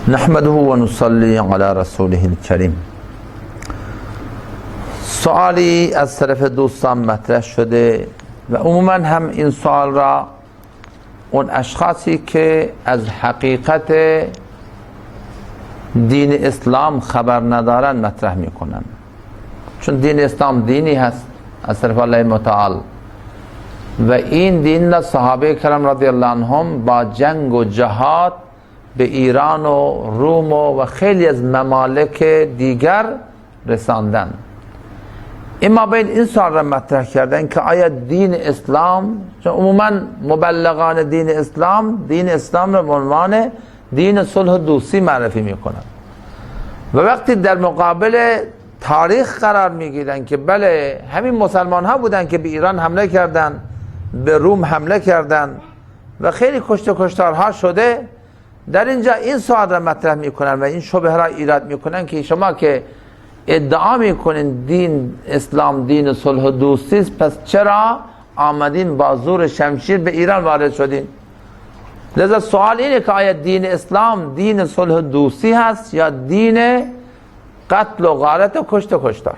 نحمده و نصلی علی رسوله الکریم. سوالی از طرف دوستان مطرح شده و عموما هم این سوال را اون اشخاصی که از حقیقت دین اسلام خبر ندارن مطرح میکنن، چون دین اسلام دینی هست از طرف الله متعال و این دین را صحابه کرام رضی الله عنهم با جنگ و جهاد به ایران و روم و خیلی از ممالک دیگر رساندن. اما بین این سوال را مطرح کردن که آیا دین اسلام، چون عموما مبلغان دین اسلام را به عنوان دین صلح و دوستی معرفی میکنن و وقتی در مقابل تاریخ قرار میگیرن که بله همین مسلمان ها بودن که به ایران حمله کردن، به روم حمله کردن و خیلی کشت و کشتارها شده، در اینجا این سوال را مطرح میکنن و این شبهه را ایراد میکنن که شما که ادعا میکنین دین اسلام دین صلح و دوستی است، پس چرا آمدین با زور شمشیر به ایران وارد شدین؟ لذا سوال اینه که آیا دین اسلام دین صلح و دوستی هست یا دین قتل و غارت و کشت و کشتار؟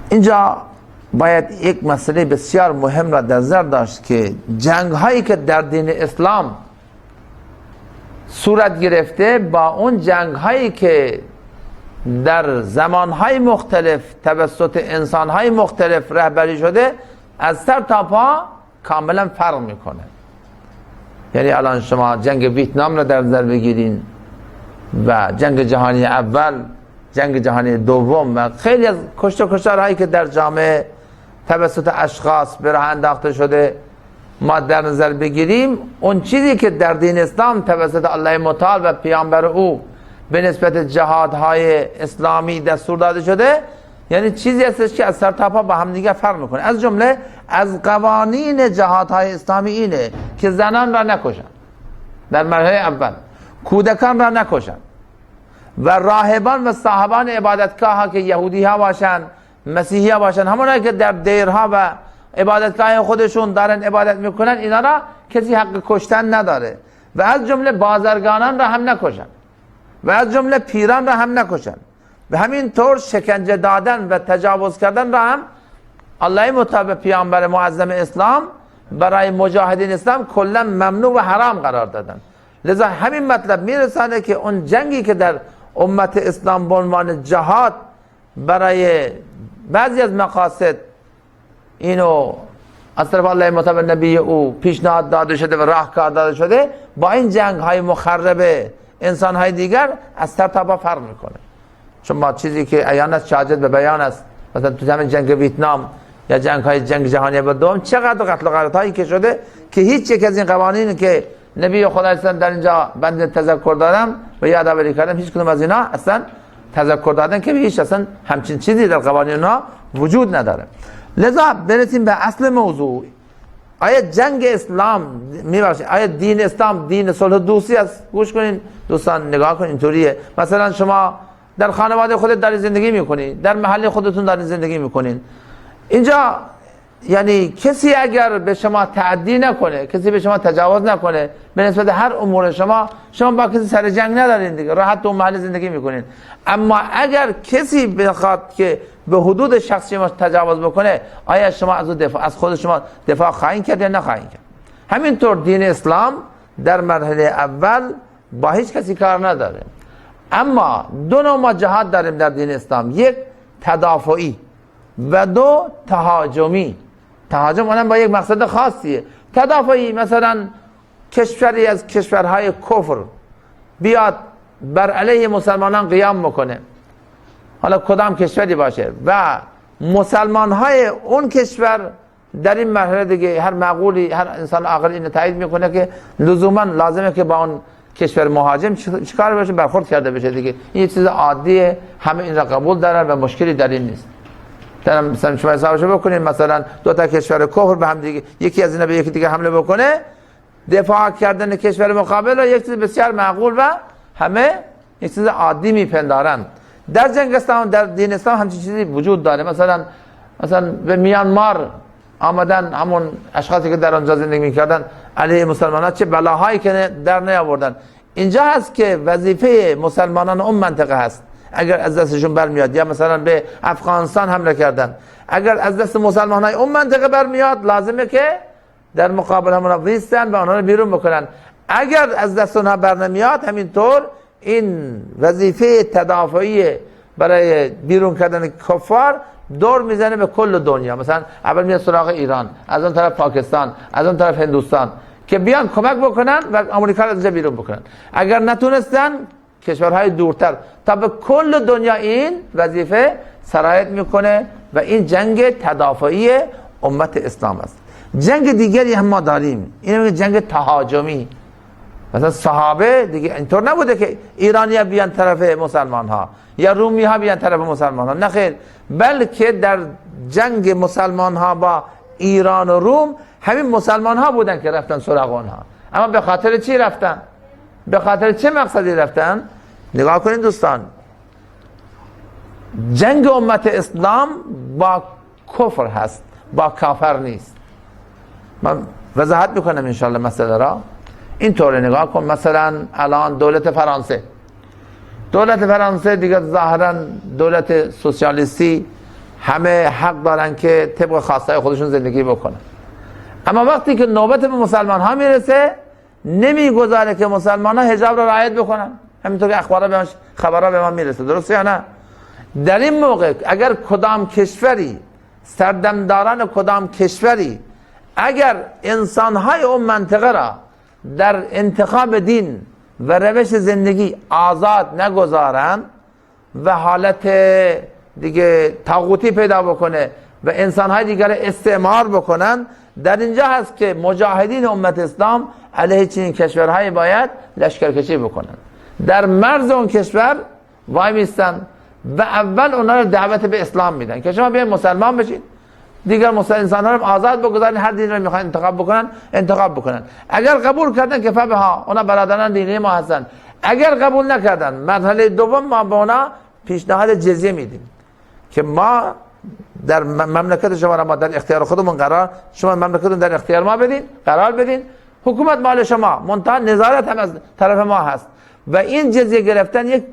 اینجا باید یک مسئله بسیار مهم را در نظر داشت که جنگ هایی که در دین اسلام صورت گرفته با اون جنگ هایی که در زمان های مختلف توسط انسان های مختلف رهبری شده از سر تا پا کاملا فرق میکنه. یعنی الان شما جنگ ویتنام را در نظر بگیرین و جنگ جهانی اول، جنگ جهانی دوم و خیلی از کشت و کشتارهایی که در جامعه توسط اشخاص به راه انداخته شده ما در نظر بگیریم، اون چیزی که در دین اسلام توسط الله متعال و پیامبر او به نسبت جهادهای اسلامی دستور داده شده، یعنی چیزی هستش که از سر تا پا با هم دیگه فرق میکنه. از جمله از قوانین جهادهای اسلامی اینه که زنان را نکشن در مرحله اول، کودکان را نکشن و راهبان و صاحبان عبادتگاه ها که یهودی ها باشن، مسیحی ها باشن، همونایی که در دیرها و عبادتگاه خودشون دارن عبادت میکنن، اینا را کسی حق کشتن نداره و از جمله بازرگانان را هم نکشن و از جمله پیران را هم نکشن و همین طور شکنجه دادن و تجاوز کردن را هم الله متعال پیامبر معظم اسلام برای مجاهدین اسلام کلا ممنوع و حرام قرار دادن. لذا همین مطلب میرسانه که اون جنگی که در امت اسلام به عنوان جهاد برای بعضی از مقاصد اینو از طرف الله متعال نبی او پیشنهاد داده شده و راهکار داده شده، با این جنگ های مخرب انسان های دیگر از سر تا پا فرق میکنه. چون ما چیزی که عیان است شاهد به بیان است، مثلا تو همین جنگ ویتنام یا جنگ جهانی دوم چقدر قتل و غارت هایی که شده که هیچ یک از این قوانین که نبی خدا اصلا در اینجا بنده تذکر دادم و یادآوری کردم، هیچ کدوم از اینا اصلا تذکر دادن که هیچ اصلا همچین چیزی در قوانین ها وجود نداره. لذا برسیم به اصل موضوع. آیا جنگ اسلام میبخشید آیا دین اسلام دین صلح و دوستی است؟ گوش کنین دوستان، نگاه کنین. اینطوریه مثلا شما در خانواده خودت داری زندگی میکنین، در محل خودتون داری زندگی میکنین، اینجا یعنی کسی اگر به شما تعدی نکنه، کسی به شما تجاوز نکنه به نسبت هر امور شما با کسی سر جنگ ندارین دیگه، راحت تو محل زندگی میکنین. اما اگر کسی بخواد که به حدود شخصی شما تجاوز بکنه، آیا شما از خود شما دفاع خواهید کرد یا نخواهید کرد؟ همینطور دین اسلام در مرحله اول با هیچ کسی کار نداره. اما دو نوع ما جهاد داریم در دین اسلام، یک تدافعی و دو تهاجمی. تهاجم اونم با یک مقصد خاصیه. تدافعی مثلا کشوری از کشورهای کفر بیاد بر علیه مسلمانان قیام بکنه، حالا کدام کشوری باشه، و مسلمان های اون کشور در این مرحله دیگه هر معقولی، هر انسان عاقلی اینو تایید میکنه که لزوما لازمه که با اون کشور مهاجم چیکار بشه، برخورد کرده بشه دیگه. این چیز عادیه، همه این را قبول دارن و مشکلی در این نیست. مثلا شما حسابش بکنید، مثلا دو تا کشور کفر به هم دیگه، یکی از اینا به یکی دیگه حمله بکنه، دفاع کردن کشور مقابل را یک چیز بسیار معقول و همه یک چیز عادی میپندارن. در جنگ اسلام، در دین اسلام همچین چیزی وجود داره. مثلا به میانمار آمدن همون اشخاصی که در آنجا زندگی میکردن علیه مسلمانان چه بلاهایی که در نیاوردن. اینجا هست که وظیفه مسلمانان اون منطقه هست. اگر از دستشون برمیاد، یا مثلا به افغانستان حمله کردن، اگر از دست مسلمان های اون منطقه برمیاد، لازمه که در مقابل همون وایستن و آنها رو بیرون بکنن. اگر از دست اونها بر نمیاد، همینطور این وظیفه تدافعی برای بیرون کردن کفار دور میزنه به کل دنیا. مثلا اول میاد سراغ ایران، از اون طرف پاکستان، از اون طرف هندوستان، که بیان کمک بکنن و آمریکا رو از اینجا بیرون بکنن. اگر نتونستن، کشورهای دورتر تا به کل دنیا این وظیفه سرایت میکنه و این جنگ تدافعی امت اسلام است. جنگ دیگری هم ما داریم، این جنگ تهاجمی. مثلا صحابه دیگه اینطور نبوده که ایرانی ها بیان طرف مسلمان ها یا رومی ها بیان طرف مسلمان ها، نه خیر، بلکه در جنگ مسلمان ها با ایران و روم همین مسلمان ها بودن که رفتن سراغ اونها. اما به خاطر چی رفتن؟ به خاطر چه مقصدی رفتن؟ نگاه کنید دوستان، جنگ امت اسلام با کفر هست، با کافر نیست. من وضاحت میکنم انشاءالله مسئله را. اینطور نگاه کن، مثلا الان دولت فرانسه دیگه ظاهرا دولت سوسیالیستی، همه حق دارن که طبق خواستهای خودشون زندگی بکنن. اما وقتی که نوبت به مسلمان ها میرسه، نمیگذاره که مسلمان ها حجاب را رعایت بکنن. همینطور که خبرها به ما میرسه، درسته یا نه؟ در این موقع اگر کدام کشوری، سردمداران کدام کشوری، اگر انسانهای اون منطقه را در انتخاب دین و روش زندگی آزاد نگذارن و حالت دیگه طاغوتی پیدا بکنه و انسانهای دیگر استعمار بکنن، در اینجا هست که مجاهدین امت اسلام علیه چنین کشورهای باید لشکرکشی بکنن. در مرز اون کشور وای میستن و اول اونا رو دعوت به اسلام میدن که شما بیاین مسلمان بشید، دیگر انسان ها رو آزاد بگذارین، هر دین رو میخوان انتخاب بکنن. اگر قبول کردن که فبها، اونا برادران دینی ما هستن. اگر قبول نکردن، مرحله دوم ما به اونا پیشنهاد جزیه میدیم که ما در مملکت شما را ما در اختیار خودمون شما مملکتتون در اختیار ما قرار بدین، حکومت مال شما، منتها نظارت هم از طرف ما هست و این جزیه گرفتن یک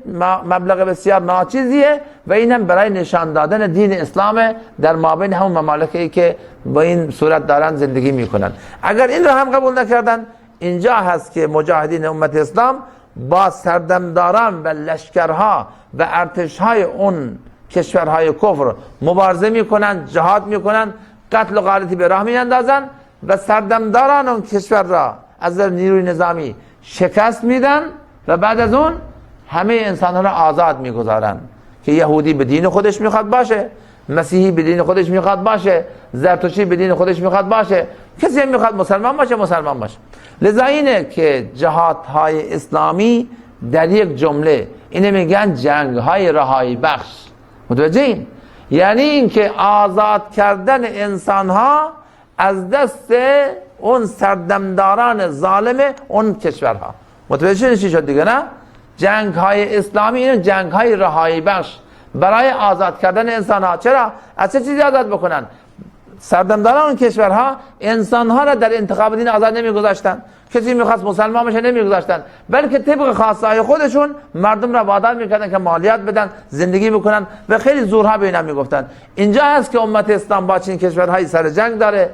مبلغ بسیار ناچیزیه و این هم برای نشان دادن دین اسلام در مابین همون ممالکی که با این صورت دارن زندگی میکنن. اگر این رو هم قبول نکردن، اینجا هست که مجاهدین امت اسلام با سردمداران و لشکرها و ارتشهای اون کشورهای کفر مبارزه میکنن، جهاد میکنن، قتل و غارتی به راه میاندازن و سردمداران اون کشور را از نیروی نظامی شکست میدن و بعد از اون همه انسانها را آزاد میگذارن که یهودی به دین خودش میخواد باشه، مسیحی به دین خودش میخواد باشه، زرتشتی به دین خودش میخواد باشه، کسی هم میخواد مسلمان باشه. لذا اینه که جهادهای اسلامی در یک جمله اینه میگن جنگهای رهایی بخش. متوجهین؟ یعنی اینکه آزاد کردن انسانها از دست اون سردمداران ظالم اون کشورها. متوجه چی شد دیگه؟ نه؟ جنگ های اسلامی این جنگ های رهایی بخش برای آزاد کردن انسان ها. چرا؟ از چه چیزی آزاد بکنن؟ سردمداران اون کشورها انسان ها را در انتخاب دین آزاد نمیگذاشتن. کسی میخواست مسلمان بشه نمیگذاشتن، بلکه طبق خواسته های خودشون مردم را وادار میکردن که مالیات بدن، زندگی بکنن و خیلی زورها به اینا میگفتن. اینجا هست که امت اسلام با چین کشورهای سر جنگ داره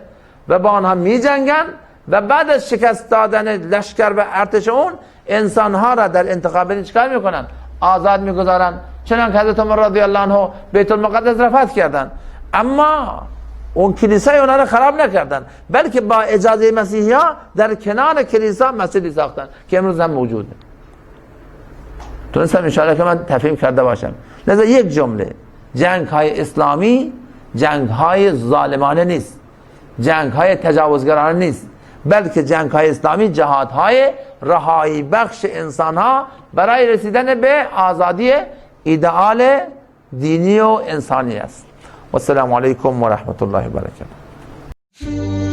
و با آنها میجنگن و بعد از شکست دادن لشکر و ارتش اون انسانها را در انتخاب دین چیکار میکنن؟ آزاد میگذارن. چنانکه حضرت عمر رضی الله عنه بیت المقدس را فتح کردن، اما اون کلیسای اونا رو خراب نکردن، بلکه با اجازه مسیحی ها در کنار کلیسا مسجدی ساختن که امروز هم موجوده. تونستم انشاءالله که من تفهیم کرده باشم. لذا یک جمله، جنگ های اسلامی جنگ های ظالمانه نیست، جنگ های تجاوزگرانه نیست، بلکه جنگ های اسلامی جهادهای رهایی بخش انسان ها برای رسیدن به آزادی ایدئال دینی و انسانی است. و السلام علیکم و رحمت الله و برکاته.